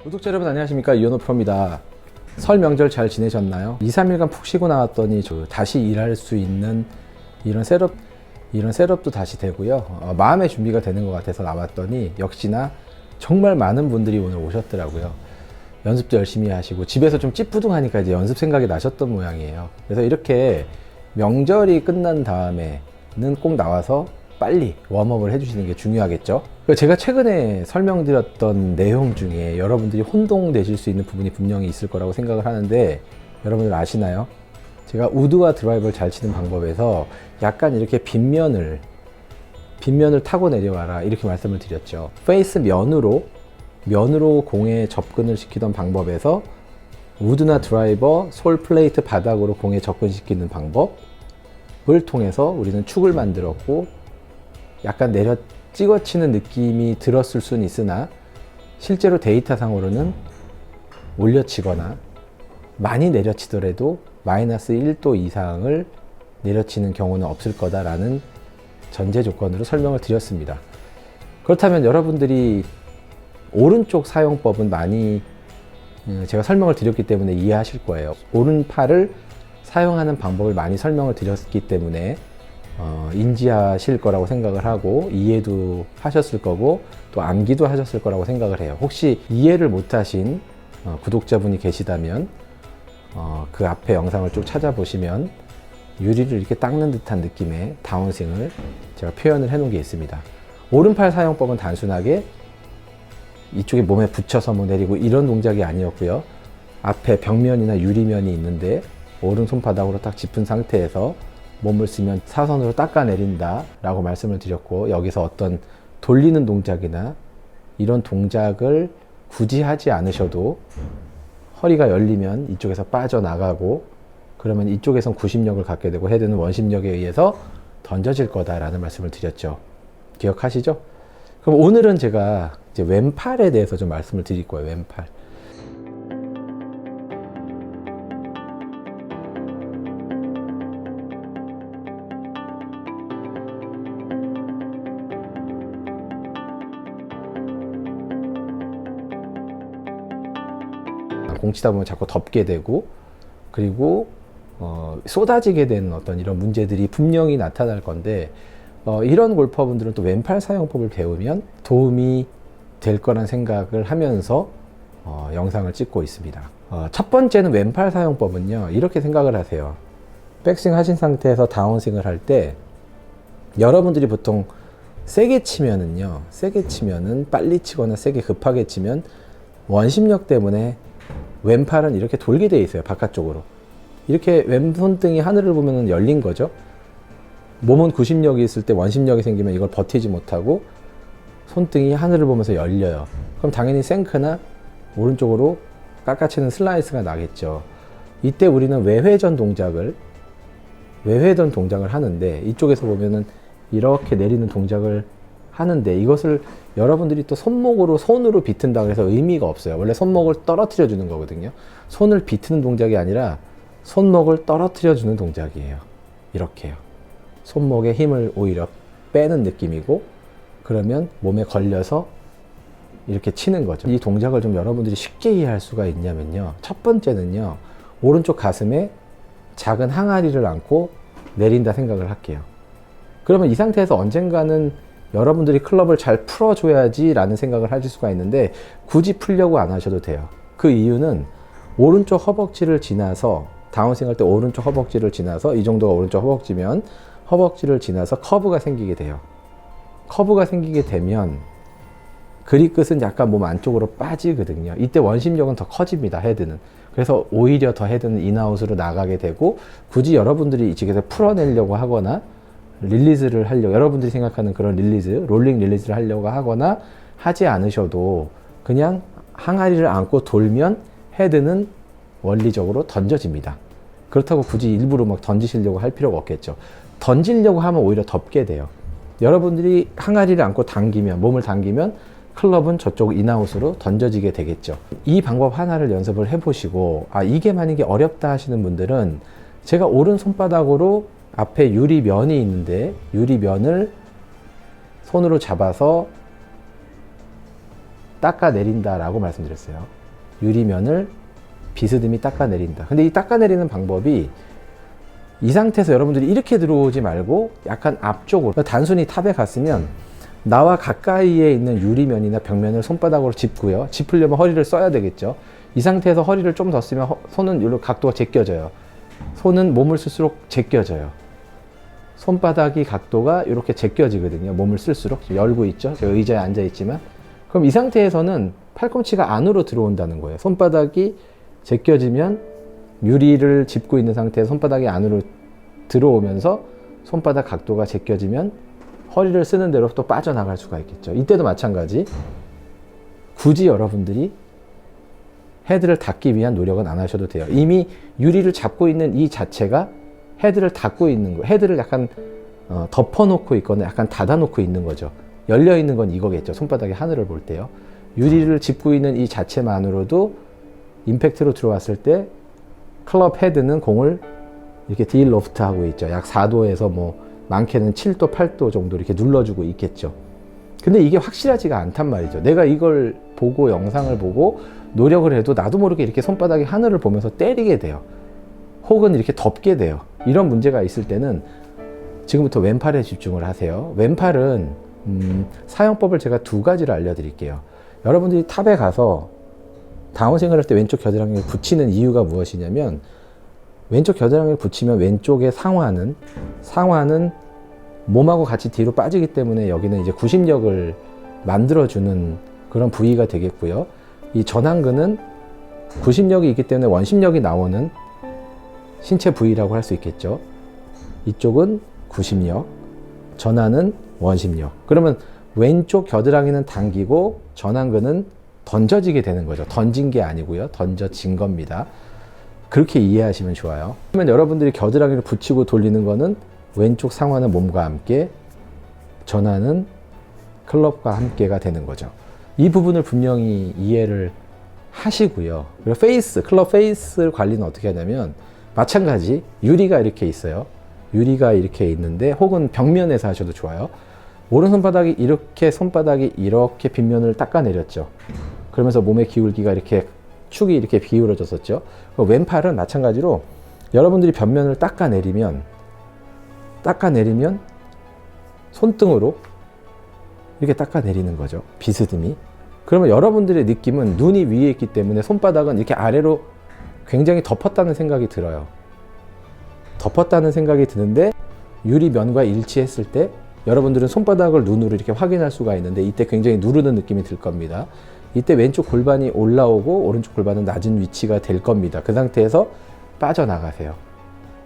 구독자 여러분 안녕하십니까, 이현호 프로입니다. 설 명절 잘 지내셨나요? 2, 3일간 푹 쉬고 나왔더니 다시 일할 수 있는 이런 셋업도 다시 되고요. 마음의 준비가 되는 것 같아서 나왔더니 역시나 정말 많은 분들이 오늘 오셨더라고요. 연습도 열심히 하시고 집에서 좀 찌뿌둥하니까 이제 연습 생각이 나셨던 모양이에요. 그래서 이렇게 명절이 끝난 다음에는 꼭 나와서 빨리 웜업을 해주시는 게 중요하겠죠. 제가 최근에 설명드렸던 내용 중에 여러분들이 혼동되실 수 있는 부분이 분명히 있을 거라고 생각을 하는데, 여러분들 아시나요? 제가 우드와 드라이버를 잘 치는 방법에서 약간 이렇게 빗면을 타고 내려와라 이렇게 말씀을 드렸죠. 페이스 면으로 공에 접근을 시키던 방법에서 우드나 드라이버, 솔 플레이트 바닥으로 공에 접근시키는 방법을 통해서 우리는 축을 만들었고, 약간 내려 찍어치는 느낌이 들었을 수는 있으나 실제로 데이터상으로는 올려치거나 많이 내려치더라도 마이너스 1도 이상을 내려치는 경우는 없을 거다라는 전제 조건으로 설명을 드렸습니다. 그렇다면 여러분들이 오른쪽 사용법은 많이 제가 설명을 드렸기 때문에 이해하실 거예요. 오른팔을 사용하는 방법을 많이 설명을 드렸기 때문에 인지하실 거라고 생각을 하고 이해도 하셨을 거고 또 암기도 하셨을 거라고 생각을 해요. 혹시 이해를 못하신 구독자분이 계시다면 그 앞에 영상을 쭉 찾아보시면 유리를 이렇게 닦는 듯한 느낌의 다운스윙을 제가 표현을 해 놓은 게 있습니다. 오른팔 사용법은 단순하게 이쪽에 몸에 붙여서 내리고 이런 동작이 아니었고요. 앞에 벽면이나 유리면이 있는데 오른 손바닥으로 딱 짚은 상태에서 몸을 쓰면 사선으로 닦아 내린다 라고 말씀을 드렸고, 여기서 어떤 돌리는 동작이나 이런 동작을 굳이 하지 않으셔도 허리가 열리면 이쪽에서 빠져나가고, 그러면 이쪽에선 구심력을 갖게 되고 헤드는 원심력에 의해서 던져질 거다라는 말씀을 드렸죠. 기억하시죠? 그럼 오늘은 제가 이제 왼팔에 대해서 좀 말씀을 드릴 거예요. 왼팔. 공 치다 보면 자꾸 덮게 되고, 그리고 쏟아지게 되는 어떤 이런 문제들이 분명히 나타날 건데, 이런 골퍼분들은 또 왼팔 사용법을 배우면 도움이 될 거란 생각을 하면서 영상을 찍고 있습니다. 첫 번째는 왼팔 사용법은요, 이렇게 생각을 하세요. 백스윙 하신 상태에서 다운스윙을 할 때 여러분들이 보통 세게 치면은 빨리 치거나 세게 급하게 치면 원심력 때문에 왼팔은 이렇게 돌게 되어 있어요. 바깥쪽으로 이렇게 왼손등이 하늘을 보면 열린 거죠. 몸은 구심력이 있을 때 원심력이 생기면 이걸 버티지 못하고 손등이 하늘을 보면서 열려요. 그럼 당연히 생크나 오른쪽으로 깎아치는 슬라이스가 나겠죠. 이때 우리는 외회전 동작을 하는데, 이쪽에서 보면은 이렇게 내리는 동작을 하는데, 이것을 여러분들이 또 손으로 비튼다 그래서 의미가 없어요. 원래 손목을 떨어뜨려 주는 거거든요. 손을 비트는 동작이 아니라 손목을 떨어뜨려 주는 동작이에요. 이렇게요. 손목에 힘을 오히려 빼는 느낌이고, 그러면 몸에 걸려서 이렇게 치는 거죠. 이 동작을 좀 여러분들이 쉽게 이해할 수가 있냐면요, 첫 번째는요, 오른쪽 가슴에 작은 항아리를 안고 내린다 생각을 할게요. 그러면 이 상태에서 언젠가는 여러분들이 클럽을 잘 풀어줘야지 라는 생각을 하실 수가 있는데, 굳이 풀려고 안 하셔도 돼요. 그 이유는 오른쪽 허벅지를 지나서 다운스윙 할 때 오른쪽 허벅지를 지나서, 이 정도가 오른쪽 허벅지면 허벅지를 지나서 커브가 생기게 돼요. 커브가 생기게 되면 그립 끝은 약간 몸 안쪽으로 빠지거든요. 이때 원심력은 더 커집니다. 헤드는. 그래서 오히려 더 헤드는 인아웃으로 나가게 되고, 굳이 여러분들이 이쪽에서 풀어내려고 하거나 릴리즈를 하려고, 여러분들이 생각하는 그런 릴리즈, 롤링 릴리즈를 하려고 하거나 하지 않으셔도 그냥 항아리를 안고 돌면 헤드는 원리적으로 던져집니다. 그렇다고 굳이 일부러 막 던지시려고 할 필요가 없겠죠. 던지려고 하면 오히려 덮게 돼요. 여러분들이 항아리를 안고 몸을 당기면 클럽은 저쪽 인아웃으로 던져지게 되겠죠. 이 방법 하나를 연습을 해보시고, 이게 만약에 어렵다 하시는 분들은 제가 오른 손바닥으로 앞에 유리면이 있는데 유리면을 손으로 잡아서 닦아내린다라고 말씀드렸어요. 유리면을 비스듬히 닦아내린다. 근데 이 닦아내리는 방법이 이 상태에서 여러분들이 이렇게 들어오지 말고 약간 앞쪽으로, 단순히 탑에 갔으면 나와 가까이에 있는 유리면이나 벽면을 손바닥으로 짚고요. 짚으려면 허리를 써야 되겠죠. 이 상태에서 허리를 좀 더 쓰면 손은 이렇게 각도가 제껴져요. 손은 몸을 쓸수록 제껴져요. 손바닥이 각도가 이렇게 제껴지거든요. 몸을 쓸수록. 열고 있죠. 제가 의자에 앉아 있지만. 그럼 이 상태에서는 팔꿈치가 안으로 들어온다는 거예요. 손바닥이 제껴지면 유리를 짚고 있는 상태에서 손바닥이 안으로 들어오면서 손바닥 각도가 제껴지면 허리를 쓰는 대로 또 빠져나갈 수가 있겠죠. 이때도 마찬가지. 굳이 여러분들이 헤드를 닫기 위한 노력은 안 하셔도 돼요. 이미 유리를 잡고 있는 이 자체가 헤드를 닫고 있는 거, 헤드를 약간 덮어놓고 있거나 약간 닫아놓고 있는 거죠. 열려 있는 건 이거겠죠. 손바닥이 하늘을 볼 때요. 유리를 짚고 있는 이 자체만으로도 임팩트로 들어왔을 때 클럽 헤드는 공을 이렇게 딜 로프트 하고 있죠. 약 4도에서 뭐 많게는 7도, 8도 정도 이렇게 눌러주고 있겠죠. 근데 이게 확실하지가 않단 말이죠. 내가 이걸 보고 영상을 보고 노력을 해도 나도 모르게 이렇게 손바닥이 하늘을 보면서 때리게 돼요. 혹은 이렇게 덮게 돼요. 이런 문제가 있을 때는 지금부터 왼팔에 집중을 하세요. 왼팔은 사용법을 제가 두 가지를 알려드릴게요. 여러분들이 탑에 가서 다운스윙을 할 때 왼쪽 겨드랑이를 붙이는 이유가 무엇이냐면, 왼쪽 겨드랑이를 붙이면 왼쪽의 상완은 몸하고 같이 뒤로 빠지기 때문에 여기는 이제 구심력을 만들어주는 그런 부위가 되겠고요. 이 전완근은 구심력이 있기 때문에 원심력이 나오는 신체 부위라고 할 수 있겠죠. 이쪽은 구심력, 전완은 원심력. 그러면 왼쪽 겨드랑이는 당기고 전완근은 던져지게 되는 거죠. 던진 게 아니고요. 던져진 겁니다. 그렇게 이해하시면 좋아요. 그러면 여러분들이 겨드랑이를 붙이고 돌리는 거는 왼쪽 상완은 몸과 함께, 전완은 클럽과 함께가 되는 거죠. 이 부분을 분명히 이해를 하시고요. 그리고 클럽 페이스 관리는 어떻게 하냐면, 마찬가지 유리가 이렇게 있어요. 유리가 이렇게 있는데, 혹은 벽면에서 하셔도 좋아요. 오른손바닥이 이렇게 빗면을 닦아내렸죠. 그러면서 몸의 기울기가 이렇게 축이 이렇게 기울어졌었죠. 왼팔은 마찬가지로 여러분들이 벽면을 닦아내리면 손등으로 이렇게 닦아내리는 거죠. 비스듬히. 그러면 여러분들의 느낌은 눈이 위에 있기 때문에 손바닥은 이렇게 아래로 굉장히 덮었다는 생각이 들어요. 덮었다는 생각이 드는데, 유리면과 일치했을 때 여러분들은 손바닥을 눈으로 이렇게 확인할 수가 있는데, 이때 굉장히 누르는 느낌이 들 겁니다. 이때 왼쪽 골반이 올라오고 오른쪽 골반은 낮은 위치가 될 겁니다. 그 상태에서 빠져나가세요.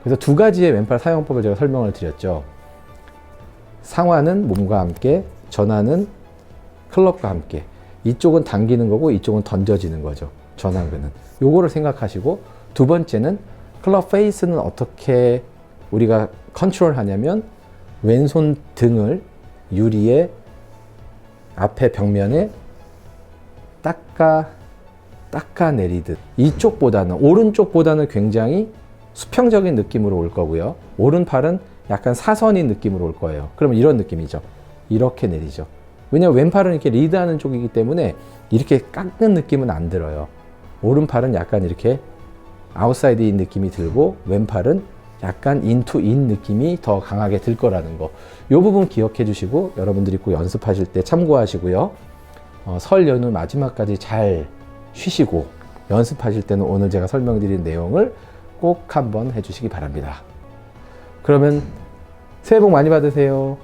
그래서 두 가지의 왼팔 사용법을 제가 설명을 드렸죠. 상완은 몸과 함께, 전완은 클럽과 함께. 이쪽은 당기는 거고 이쪽은 던져지는 거죠. 전완근은. 요거를 생각하시고, 두 번째는 클럽 페이스는 어떻게 우리가 컨트롤 하냐면, 왼손 등을 유리의 앞에 벽면에 닦아내리듯, 이쪽보다는, 오른쪽보다는 굉장히 수평적인 느낌으로 올 거고요. 오른팔은 약간 사선인 느낌으로 올 거예요. 그러면 이런 느낌이죠. 이렇게 내리죠. 왜냐면 왼팔은 이렇게 리드하는 쪽이기 때문에 이렇게 깎는 느낌은 안 들어요. 오른팔은 약간 이렇게 아웃사이드인 느낌이 들고, 왼팔은 약간 인투인 느낌이 더 강하게 들 거라는 거. 이 부분 기억해 주시고 여러분들이 꼭 연습하실 때 참고하시고요. 설 연휴 마지막까지 잘 쉬시고 연습하실 때는 오늘 제가 설명드린 내용을 꼭 한번 해주시기 바랍니다. 그러면 새해 복 많이 받으세요.